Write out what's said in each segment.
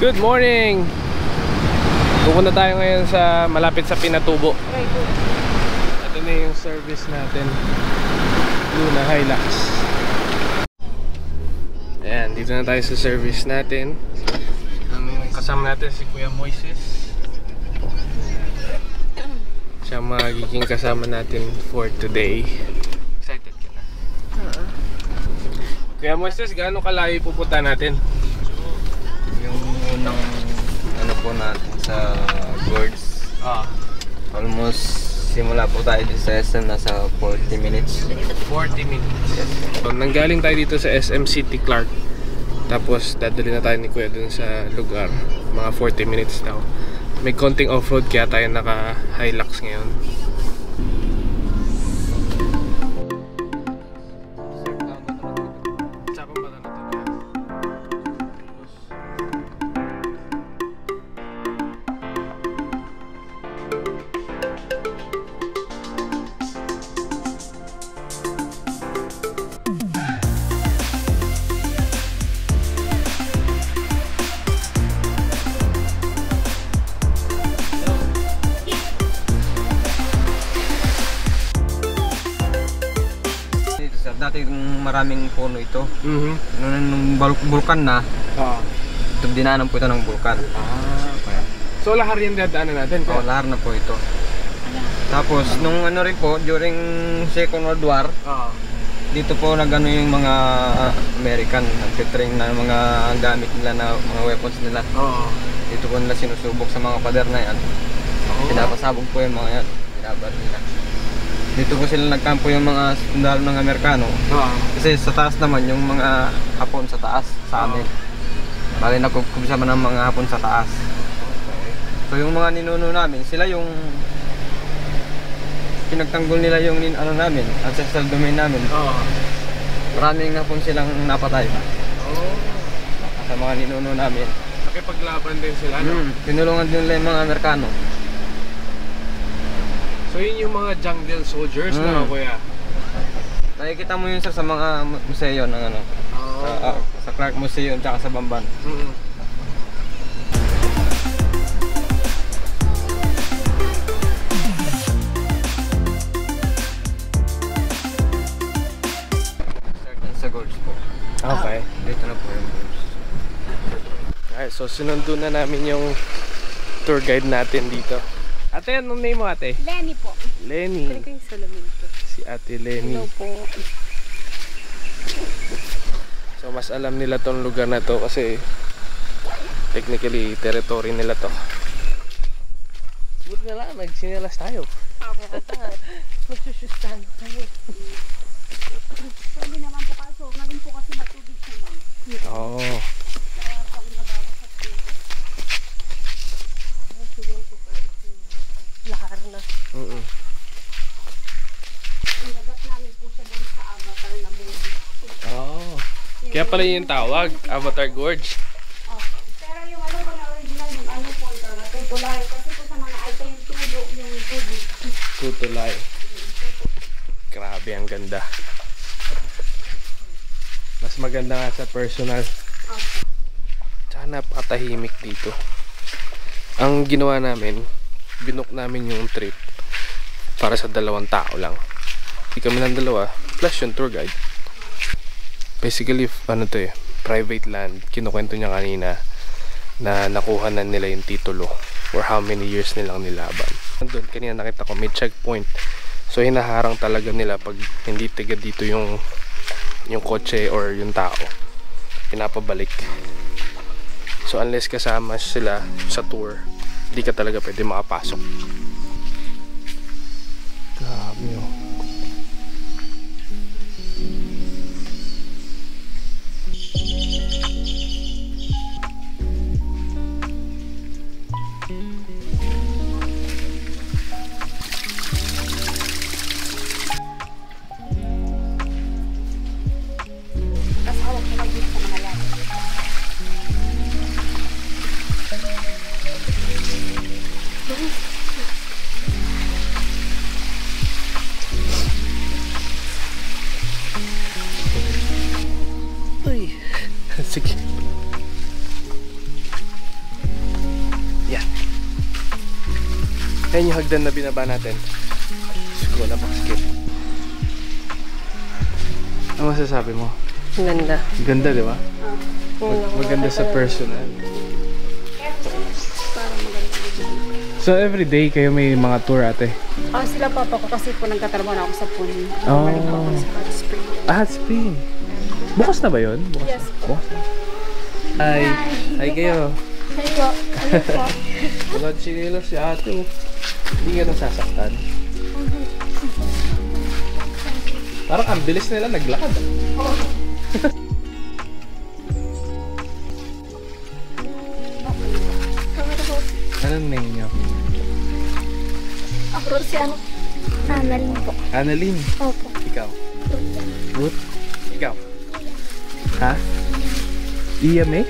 Good morning! Pupunta tayo ngayon sa malapit sa Pinatubo. Ito na yung service natin, Luna Hilux. Ayan, dito na tayo sa service natin. Ang kasama natin si Kuya Moises. Siya magiging kasama natin for today. Excited ka na? Kuya Moises, gaano kalayo pupunta natin? Yung unang ano po natin sa Gords, almost simula po tayo dito sa SM, nasa 40 minutes. 40 minutes. Yes. So, nanggaling tayo dito sa SM City Clark. Tapos dadali na tayo ni Kuya dun sa lugar. Mga 40 minutes daw. May konting off-road kaya tayo naka Hilux ngayon. Dati maraming puno ito. Nung bulkan na, ito dinaanan po ito ng bulkan. Okay. So lahar yung dadaanan natin? Oo, lahar na po ito. Tapos nung ano rin po, during Second World War, dito po nagano yung mga American, nagtitrain na mga gamit nila na mga weapons nila. Dito po nila sinusubok sa mga pader na yan. Pinapasabog po yung mga yan, binabar nila. Dito po sila nagkampo yung mga sundalo ng Amerikano. Kasi sa taas naman yung mga Hapon sa taas sa amin. Bali nagkukumsama ng mga Hapon sa taas. So yung mga ninuno namin, sila yung pinagtanggol nila yung ano namin, ancestral domain namin. Maraming Hapon silang napatay. Sa mga ninuno namin. Nakipaglaban din sila, no? Tinulungan din nila yung mga Amerikano. So yun yung mga jungle soldiers na Kuya? Nakikita mo yun sir sa mga museo ng ano, sa Clark Museum tsaka sa Bamban. Sa Gorge po. Okay. Dito na po yung Gorge. Alright, so sinundo na namin yung tour guide natin dito. Ate, anong name mo ate? Lenny po. Lenny. Talaga yung salamin ko. Si ate Lenny. Hello po. So mas alam nila tong lugar na to kasi technically territory nila to. Buti na lang, nagsinilas tayo. Magsusustan tayo. Pwede naman po kaso. Ngayon po kasi matubig naman. Oo. Kaya pag nabawas at lahar na. Inagat namin po siya doon sa Avatar na movie. Oh. Kaya pala yung tawag, Avatar Gorge. Okay. Pero yung ano po na original, yung ano po talaga, tutulay. Kasi po sa mga item yung tubo, yung tubig. Tutulay. Grabe, ang ganda. Mas maganda nga sa personal. Okay. Tsaka napakatahimik dito. Ang ginawa namin, binook namin yung trip para sa 2 tao lang. Hindi kami ng 2 plus yung tour guide. Basically, ano to eh, private land. Kinukwento niya kanina na nakuha na nila yung titulo for how many years nilang nilaban. Nandun, kanina nakita ko may checkpoint. So hinaharang talaga nila pag hindi tiga dito yung kotse or yung tao. Pinapabalik. So unless kasama sila sa tour, hindi ka talaga pwede makapasok. Grabe oh. Tapos hawak ko mag-git sa mga lahat. Ayan yung hagdan na binaba natin. School na skip. Ano masasabi mo? Ganda. Ganda, di ba? Maganda sa personal. So everyday kayo may mga tour ate? Sila papa ko kasi po nagtatrabaho na ako sa pool. Oh. Balik po ako sa hot spring. Hot spring. Bukas na ba yun? Bukas Yes po. Hi. Hi kayo. Hi po. Ano po? Wala sinilo si ate. Hindi ka nasasaktan. Parang ang bilis nila naglakad. Anong name niyo? Ako si ano? Annalyn po. Annalyn. Opo. Ikaw? Ruth? Ikaw? Ha? Iya May?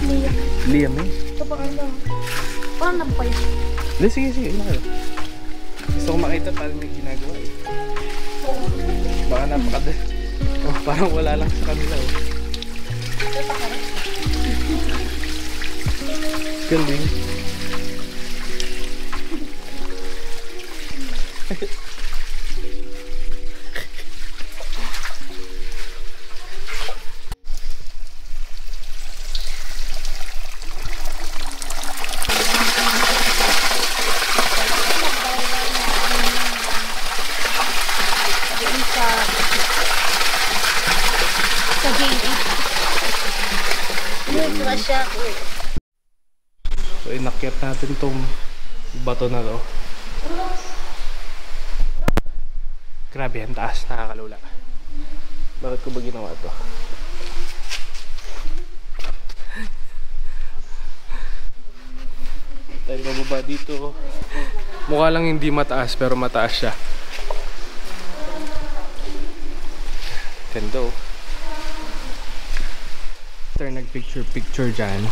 Lia. Lia May? Ito po ano? Paano po yun? Hindi, sige, sige. Ano kayo? Gusto ko makita paano may ginagawa eh. Baka napakadali. Oh, parang wala lang sa kanila oh. Galing. Sa JD. Dito na siya. So inakyat natin tong bato na to. Grabe, ang taas, nakakalula. Bakit ko ba ginawa to? Tayo bababa dito. Mukha lang hindi mataas pero mataas siya. Ganda oh. After nag-picture dyan,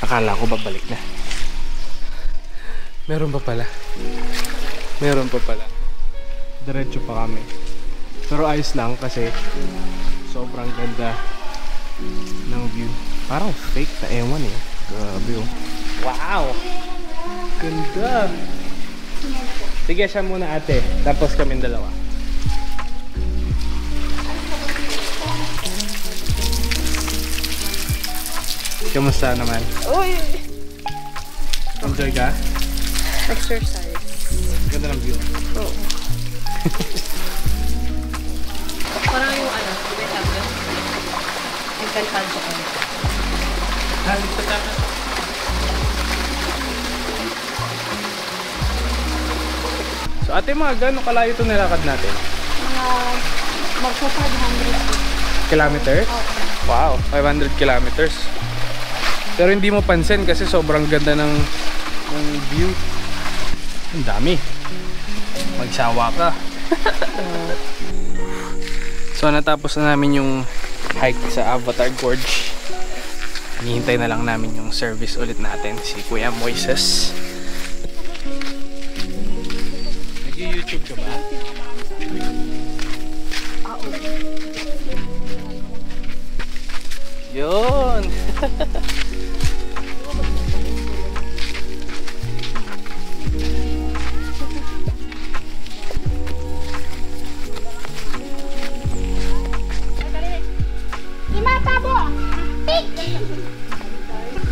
akala ko babalik na. Meron pa pala. Meron pa pala. Diretso pa kami. Pero ayos lang kasi sobrang ganda ng view. Parang fake na ewan eh. Grabe oh. Wow! Ganda! Sige siya muna ate. Tapos kaming dalawa. Kamusta naman? Uy! Enjoy ka? Exercise. Ganda ng view. Oo. Parang yung ano, di ba sabi ko? Yung Calcanto ko. So ate, mga gano'ng kalayo ito nilakad natin? Magsa 500. Kilometers? Wow, 500 kilometers. Pero hindi mo pansin kasi sobrang ganda ng view. Ang dami. Magsawa ka. So natapos na namin yung hike sa Avatar Gorge. Hinihintay na lang namin yung service ulit natin, si Kuya Moises. Nag-YouTube ka ba? Yun!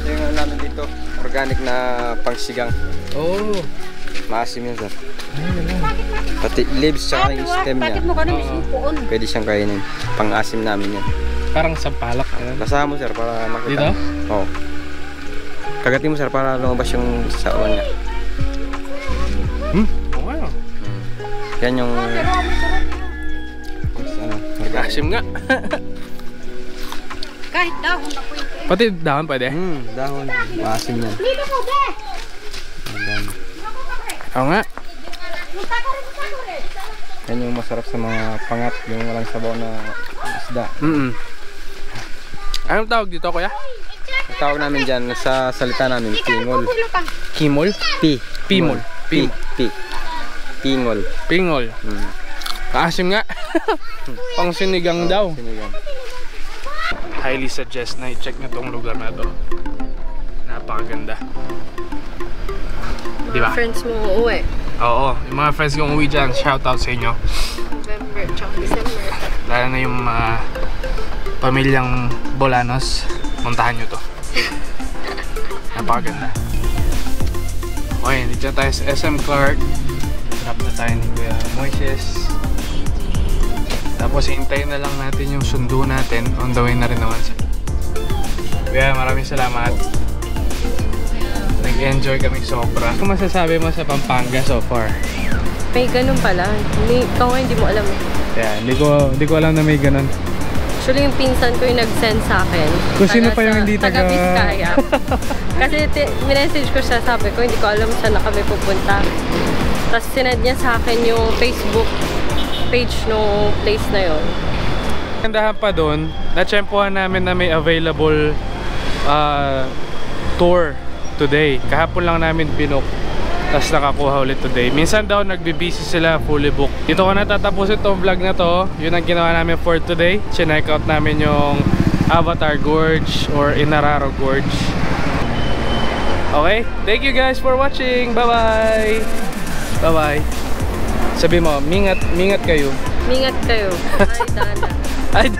Yung ano namin dito, organic na pangsigang. Oh! Maasim yun sir. Pati leaves tsaka yung stem niya. Bakit mo ka na misupoon? Pwede siyang kainin. Pang-asim namin yan. Parang sampalak. Basahan mo sir para makita. Dito? Oo. Kagatin mo sir para lumabas yung sawan niya. Wow! Yan yung... ano, Asim nga. Kahit dahon na po yung Pati dahon pwede? dahon. Maasim yan. Dito ko, be! Ayan. Oo nga. Yan yung masarap sa mga pangat. Yung walang sabaw na isda. Anong tawag dito kuya? Ang tawag namin dyan sa salita namin, pingol. Kimol? Pimol. Pingol. Pingol. Kaasim nga. Pang sinigang daw. Sinigang. Highly suggest na i-check na tong lugar na to. Napakaganda. Di ba? Friends mo uuwi. Oo, yung mga friends kong uwi dyan, shoutout sa inyo. November, tsaka December. Lalo na yung pamilyang Bolanos, puntahan nyo to. Napakaganda. Okay, dito tayo sa SM Clark. Drop na tayo ni Kuya Moises. Tapos hintayin na lang natin yung sundo natin. On the way na rin naman sila. Kuya, maraming salamat. Nag-enjoy kami sobra. Ano masasabi mo sa Pampanga so far? May ganun pala. Ikaw nga hindi mo alam. Yeah, hindi ko alam na may ganun. Actually, yung pinsan ko yung nag-send sa akin. Kung sino pa yung hindi taga... Vizcaya. Kasi minessage ko siya, sabi ko, hindi ko alam saan na kami pupunta. Tapos sinend niya sa akin yung Facebook page no place na yon. Gandahan pa doon, natsyempohan namin na may available tour today. Kahapon lang namin binook. Tapos nakakuha ulit today. Minsan daw nagbibisi sila, fully booked. Dito ko natatapos itong vlog na to. Yun ang ginawa namin for today. Chinek out namin yung Avatar Gorge or Inararo Gorge. Okay? Thank you guys for watching. Bye-bye! Bye-bye! Sabi mo, mingat kayo. Mingat kayo. Ay, Dana. Ay,